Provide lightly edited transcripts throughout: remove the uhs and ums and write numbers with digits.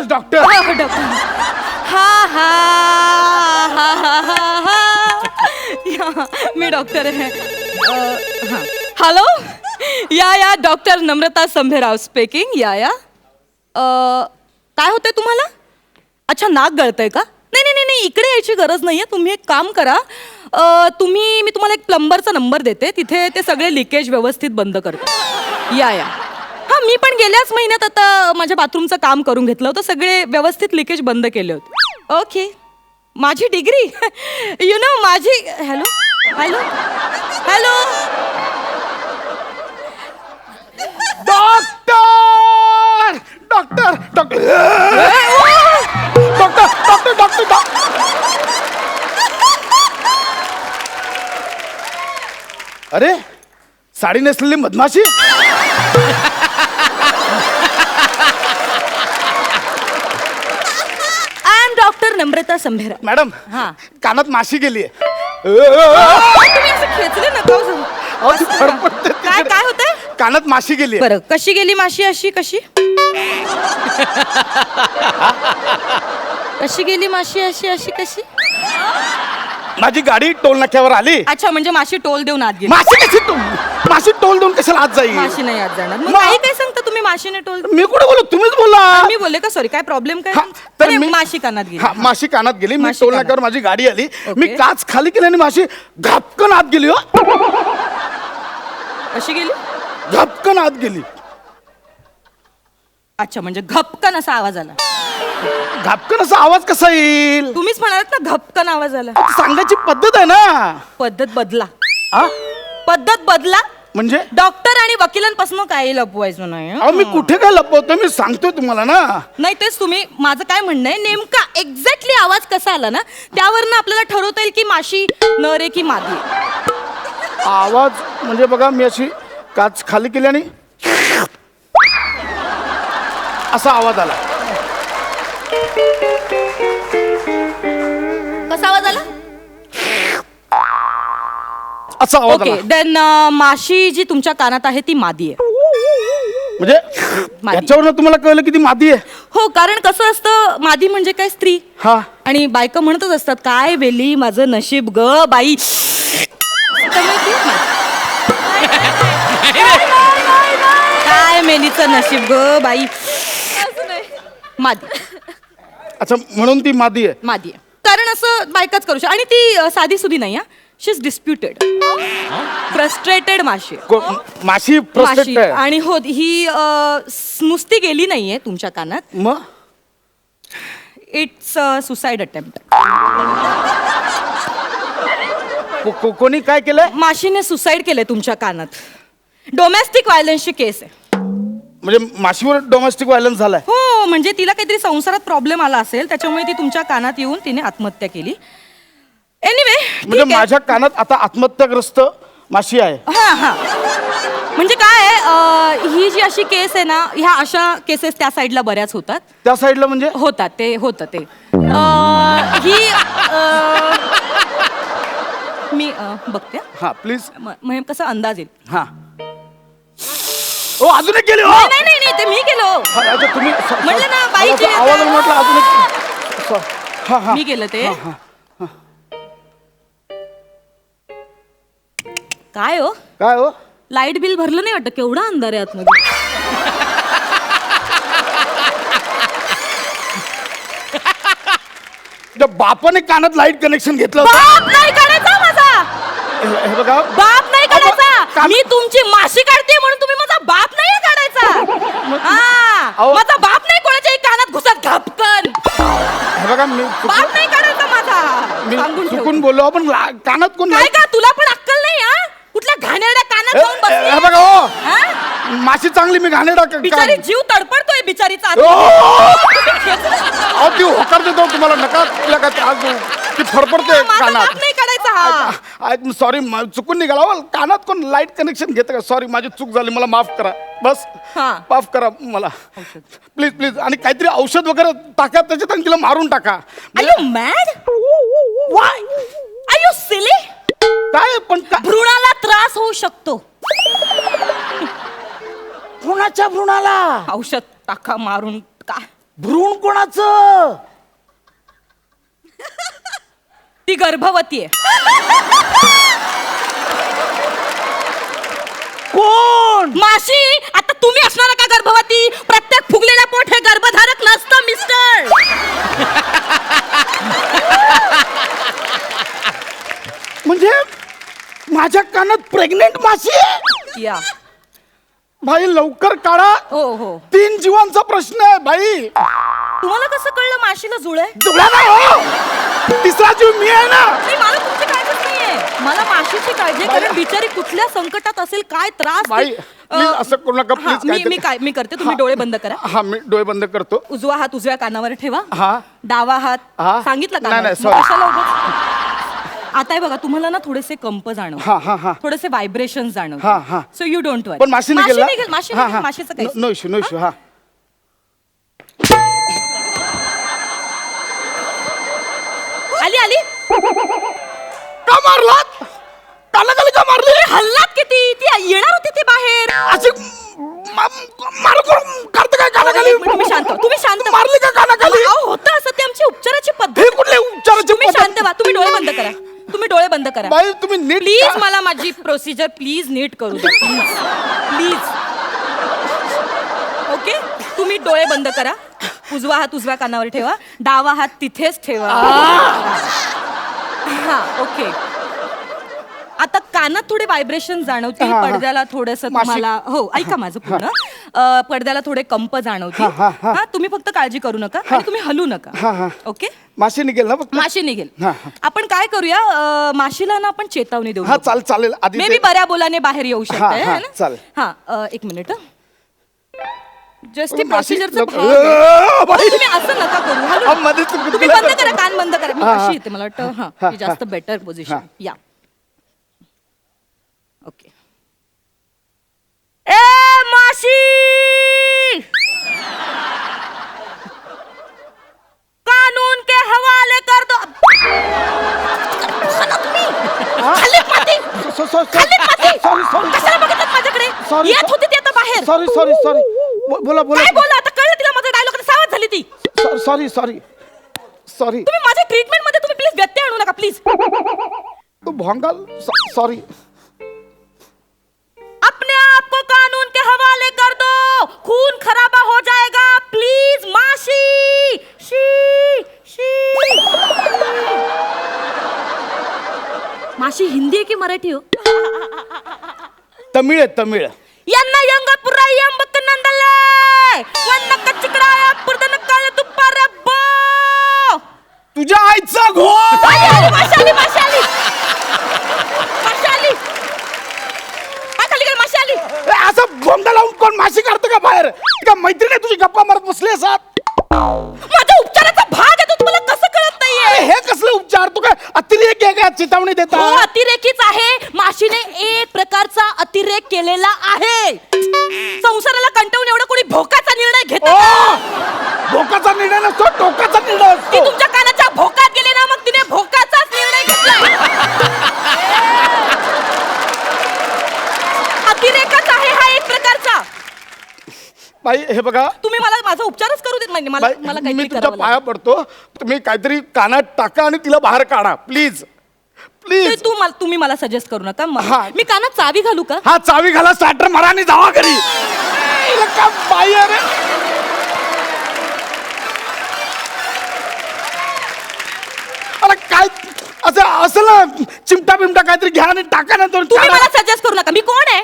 Doctor. Doctor. हा हा हा हा हा हा. मी डॉक्टर आहे. हॅलो. या डॉक्टर नम्रता संभेराव स्पीकिंग. या काय होतंय तुम्हाला? अच्छा, नाक गळतंय का? नाही, इकडे यायची गरज नाहीये. तुम्ही एक काम करा, मी तुम्हाला एक प्लंबरचा नंबर देते, तिथे ते सगळे लिकेज व्यवस्थित बंद करतो. या हां, मी पण गेल्याच महिन्यात आता माझ्या बाथरूमचं काम करून घेतलं होतं. सगळे व्यवस्थित लिकेज बंद केले होते. ओके. माझी डिग्री माझी. Hello hello hello. Doctor doctor doctor doctor doctor doctor. अरे, साडी नेसलेली मधमाशी. डॉक्टर नम्रता संभेरा. मॅडम, हा. कानात माशी गेली. तुम्ही असं खेचले नका जाऊ. काय होतंय? कानात माशी गेली. बरं, कशी गेली माशी? अशी कशी? कशी गेली माशी? अशी कशी? माझी गाडी टोल नाक्यावर आली. अच्छा, म्हणजे माशी टोल देऊन आत गेली. माशी टोल देऊन कशाला आत जाईल? माशी नाही आत जाणार. मग काही काय सांगता तुम्ही? माशीने टोल. मी कुठे बोलू? तुम्हीच बोला. मी बोलले का? सॉरी, काय प्रॉब्लेम काय? तर अरे, मी माशी कानात गेली. माशी कानात गेली. मी माशी टोल कानात. नाक्यावर माझी गाडी आली. ओके. मी काच खाली केली आणि माशी घापकन आत गेली. हो, कशी गेली? घापकन आत गेली. अच्छा, म्हणजे घपकन असा आवाज आला. घापकन असा आवाज कसा येईल? तुम्हीच म्हणालात ना, घपकन आवाज आला. सांगायची पद्धत आहे ना. पद्धत बदला. आ? पद्धत बदला. म्हणजे डॉक्टर आणि वकिलांपासून काही लपवायचं नाही. अहो, मी कुठे काय लपवतो? मी सांगतोय तुम्हाला ना. नाही, तेच तुम्ही. माझं काय म्हणणं आहे, नेमका एक्झॅक्टली आवाज कसा आला ना, त्यावरनं आपल्याला ठरवता येईल की माशी नर आहे की मादी आहे. आवाज म्हणजे बघा, मी अशी काच खाली केली आणि असा आवाज आला. कसा आवाज आला? असा आवाज आला. ओके, देन माशी जी तुमच्या कानात आहे ती मादी आहे. म्हणजे याच्यावरनं तुम्हाला कळलं की ती मादी आहे? हो, कारण कसं असतं, मादी म्हणजे काय, स्त्री. हा. आणि बायका म्हणतच असतात, काय बेली माझं नशीब ग बाई. त्यामुळे ती मादी. काय मेलीचं नशीब ग बाई. मादी. अच्छा, म्हणून ती मादी आहे. मादी आहे. कारण असं बायकाच करू शकतो. आणि ती साधी सुधी नाही. शी इज डिस्प्युटेड, फ्रस्ट्रेटेड माशी. माशी माशी. फ्रस्ट्रेटेड आहे. आणि हो, ही नुसती गेली नाहीये तुमच्या कानात. मग इट्स सुसाइड अटेम्प्ट. कोणी काय केलंय? माशीने सुसाईड केलंय तुमच्या कानात. डोमेस्टिक व्हायलन्सची केस आहे. म्हणजे माशीवर डोमेस्टिक व्हायलन्स झालाय? हो, म्हणजे तिला काहीतरी संसारात प्रॉब्लेम आला असेल, त्याच्यामुळे ती तुमच्या कानात येऊन तिने आत्महत्या केली. एनिवे, म्हणजे माझ्या कानात आता आत्महत्याग्रस्त माशी आहे. हा. म्हणजे काय आहे, ही जी अशी केस आहे ना, ह्या अशा केसेस त्या साईडला बऱ्याच होतात. त्या साईडला म्हणजे होतात ते. ही मी बघते. हा, प्लीज. म्हणजे कसा अंदाज येईल. हा. ओ, अजून एक गेले. नाही, ते मी केलो. अच्छा, तुम्ही म्हटलं ना, बाईची आवाज म्हटलं अजून एक. हा. मी केलं ते. काय हो? काय हो? लाईट बिल भरलं नाही वाटतं? केवढा अंधार आहे आतमध्ये. बापाने कानात लाईट कनेक्शन घेतलं होतं. बाप नाही काढायचा माझा. हे बघा, बाप नाही काढायचा. मी तुमची माशी काढते म्हणून तुम्ही माझा बाप नाही काढायचा. हा, माझा बाप नाही कोणाच्याही कानात घुसत घपकन. हे बघा, मी बाप नाही काढायचा माझा. चुकून बोललो. आपण कानात कोण काय का तुला पण अक्कल नाही? हा, कुठल्या घाणेरड्या कानात जाऊन बसली? हे बघा, हो, हा? माशी चांगली, मी घाणेरडा बिचारी जीव तडपडतोय बिचारीचा. ती होकार देतो तुम्हाला. नका तिला काय त्रास देऊ. ती फडफडते माझा कानात. बाप नाही काढायचा. हा, सॉरी, चुकून निघाला. कानात कोण लाईट कनेक्शन घेतं का? सॉरी, माझी चूक झाली. मला माफ करा. बस माफ करा मला, प्लीज. आणि काहीतरी औषध वगैरे टाका त्याच्यात आणि तिला मारून टाका. Are you mad? Why? Are you silly? काय पण भ्रूणाला त्रास होऊ शकतो. भ्रूणाच्या भ्रूणाला औषध टाका मारून का? भ्रूण कोणाचं? ती गर्भवती आहे. कोण? माशी. आता तुम्ही असणार का गर्भवती? प्रत्येक फुगलेला पोट हे गर्भधारक नसतं मिस्टर. म्हणजे माझ्या कानात प्रेग्नेंट माशी आहे? या. भाई लवकर काढा. हो हो. 3 जीवांचा प्रश्न आहे भाई. तुम्हाला कसं कळलं माशीला जुळ आहे? तुला नाही हो, तिसरा जीव मी आहे ना. नाही, मला तुमची काळजीच नाहीये. मला माशीची काळजी आहे, कारण बिचारी कुठल्या संकटात असेल, काय त्रास. बाई, please असं करू नका, please. मी करते. तुम्ही डोळे बंद करा. हा, मी डोळे बंद करतो. उजवा हात उजव्या कानावर ठेवा. हा. डावा हात. हा. सांगितलं का? नाही, मग sorry. कशाला उगाच? आता हे बघा, तुम्हाला ना थोडेसे कंप जाणव, थोडेसे व्हायब्रेशन जाणव. सो यू डोंट वरी. पण माशी निघेल ना? माशीचं काही नो इश्यू, नो इश्यू. हा. आली. का मारलात? कानाखाली का मारली? हल्लात किती? ती येणार होती ती बाहेर. अशी मारू करते काय कानाखाली? तुम्ही शांत. मारली का कानाखाली? होतं असं, ती आमची उपचाराची पद्धत. हे कुठले उपचाराची तुम्ही पद्धत? शांत व्हा. तुम्ही डोळे बंद करा. बाई तुम्ही नीट प्लीज मला माझी प्रोसिजर प्लीज नीट करू द्या. प्लीज. ओके, तुम्ही डोळे बंद करा. उजवा हात उजव्या कानावर ठेवा. डावा हात तिथेच ठेवा. हा, ओके. आता कानात थोडे व्हायब्रेशन जाणवतील. पडद्याला थोडस तुम्हाला, हो ऐका माझं पूर्ण. पडद्याला थोडे कंप जाणवतील. हा, तुम्ही फक्त काळजी करू नका आणि तुम्ही हलू नका. ओके. माशी निघेल ना? माशी निघेल. आपण काय करूया, माशीला ना आपण चेतावणी देऊ. हा, चालेल. आधी मे बी बऱ्या बोलाने बाहेर येऊ शकते. चालेल. हा, एक मिनिट. जस्ट ती माशी प्रोसिजरचं तुम्ही असं नका करू. तुम्ही बंद करा, कान बंद करा. मी अशी येते, मला वाटतं. हा, जास्त बेटर पोझिशन. या. ओके. ए माशी, कानून के हवाले कर दो. खाली पाती. कशाला बघतात माझ्याकडे? येत होती ती आता बाहेर. सॉरी. बोला. काय बोला? आता कळलं तिला माझा डायलॉग. सावध झाली ती. सॉरी. तुम्ही माझ्या ट्रीटमेंट मध्ये तुम्ही प्लीज व्यत्यय आणू नका प्लीज. तू भोंगाल. सॉरी. अपने आप को कानून के हवाले कर दो. खून खराबा हो जाएगा. प्लीज माशी. माशी हिंदी आहे की मराठी हो? तमिळ. यांना यंग पुराई अंबक नंदले वन्न कचिकडाया पुरदन काळ दुपार बो. तुझ्या आईचा घोट. माशी आली. माशी आली. असं भोंगा लावून कोण माशी काढतं का बाहेर? का मैत्रिणी तुझी गप्पा मारत बसली असात? माझ्या उपचाराचा भाग आहे तो, तुम्हाला कसं कळत नाहीये? हे कसले उपचार? तू काय अतिरेक आहे का? चेतावणी देता? हो, अतिरेकीच आहे. माशीने एक प्रकारचा अतिरेक केलेला आहे. संसाराला कंटाळून एवढा कोणी भोकाचा निर्णय घेतो का? भोकाचा निर्णय नसतो, टोकाचा निर्णय ती असतो. तुमच्या कानाच्या भोकात गेली ना, मग तिने भोकाचाच निर्णय घेतला. अतिरेकच आहे हा एक प्रकारचा. बाई हे बघा, तुम्ही मला माझा उपचारच करू देत नाही. मला मी काहीतरी तुमच्या करावं पाया लागेल. पडतो. तुम्ही काहीतरी कानात टाका आणि तिला बाहेर काढा प्लीज. ते तुम्ही मला सजेस्ट करू नका. हा. मी कानात चावी घालू का? हा, चावी घाला, स्टार्टर मारा आणि जावा घरी. का बाई अरे, अरे काय असं ना, चिमटा बिमटा काहीतरी घ्या आणि टाका ना. तुम्ही मला सजेस्ट करू नका. मी कोण आहे?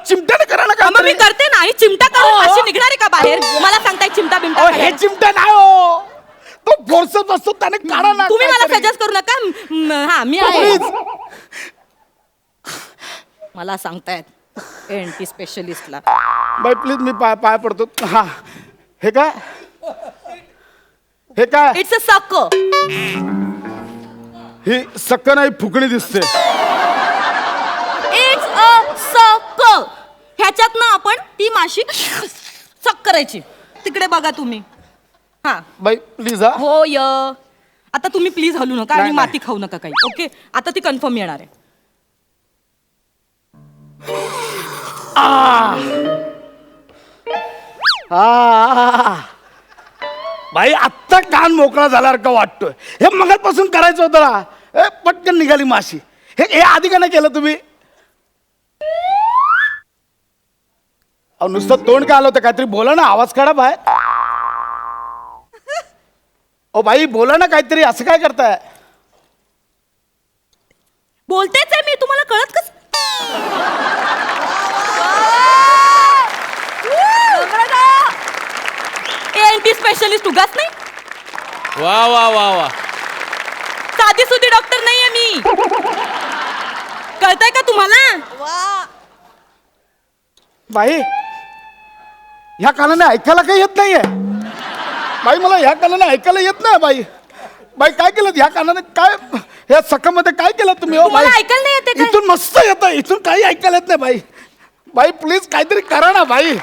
चिमट्याने करा ना. मग मी करते ना. चिमटा करून अशी निघणार आहे का बाहेर? मला सांगताय चिमटा बिमटा हे चिमटा नाही हो, तो फोर्सच असतो, त्याने काढा ना. तुम्ही मला सजेस्ट करू नका. हा, मी आहे. मला सांगतायत एनटी स्पेशलिस्टला. बाई प्लीज, मी पाय पडतो. हा, हे काय? इट्स अ सक. ही सक्क नाही, फुकणी दिसते. इट्स अ सक. ह्याच्यात ना आपण ती माशी सक करायची. तिकडे बघा तुम्ही. हा बाई प्लीज. हा, हो य. आता तुम्ही प्लीज हलू नका आणि नाही. माती खाऊ नका काही. ओके, आता ती कन्फर्म येणार आहे. भाई आत्ता कान मोकळा झाल्यासारखं वाटतोय. हे मगापासून करायचं होतं ना. पटकन निघाली माशी. हे आधी का नाही केलं तुम्ही? अहो नुसतं तोंड का आलं होतं? काहीतरी बोला ना, आवाज काढा बाहेर. ओ भाई बोला ना काहीतरी, असं काय करताय? बोलतेच आहे मी, तुम्हाला कळत कस? एएनटी स्पेशलिस्ट उगाच नाही. वा वा वा वा. साधी सुधी डॉक्टर नाहीये मी. कळतंय का तुम्हाला? बाई ह्या कानाने ऐकायला काही येत नाहीये. बाई मला ह्या कानाने ऐकायला येत नाही. बाई बाई काय केलं ह्या कानाने? काय ह्या सकामध्ये काय केलं तुम्ही? हो बाई तुम्हाला ऐकायला नाही येते काय? इथून मस्त येतं, इथून काही ऐकायला येत नाही. बाई बाई प्लीज काहीतरी करा ना बाई.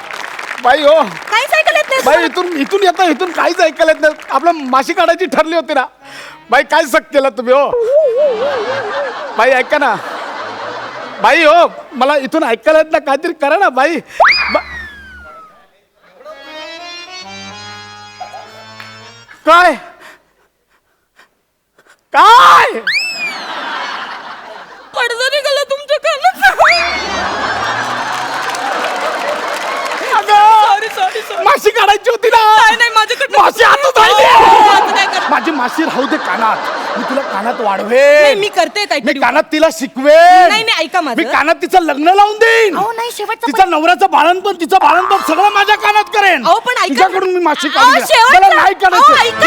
बाई हो काहीच ऐकायला येत नाही बाई तुम्हाला? इथून येतं, इथून काहीच ऐकायला येत नाही. आपलं माशी काढायची ठरली होती ना बाई. काय सक केलं तुम्ही? हो बाई ऐका ना बाई. हो मला इथून ऐकायला येत ना, काहीतरी करा ना बाई. काय काय पडदा निघाला तुमच्या कानात. Sorry sorry sorry. माशी काढायची होती ना. नाही माझ्याकडनं. माशी हातात राहिली. असं काय करता? माझी माशी राहू दे कानात. मी तिला कानात नाही, वाढवे. मी करते मी काहीतरी. कानात तिला शिकवे. नाही नाही ऐका माझं. मी कानात तिचं लग्न लावून देईन. अहो नाही शेवटचं तिचा नवऱ्याचं बाळणपण, तिचं बाळणपण सगळं माझ्या कानात करेन. अहो पण ऐका. तिच्याकडून मी माशी अहो, काढून शेवटचं. मला नाही अहो, काढायचं. ऐका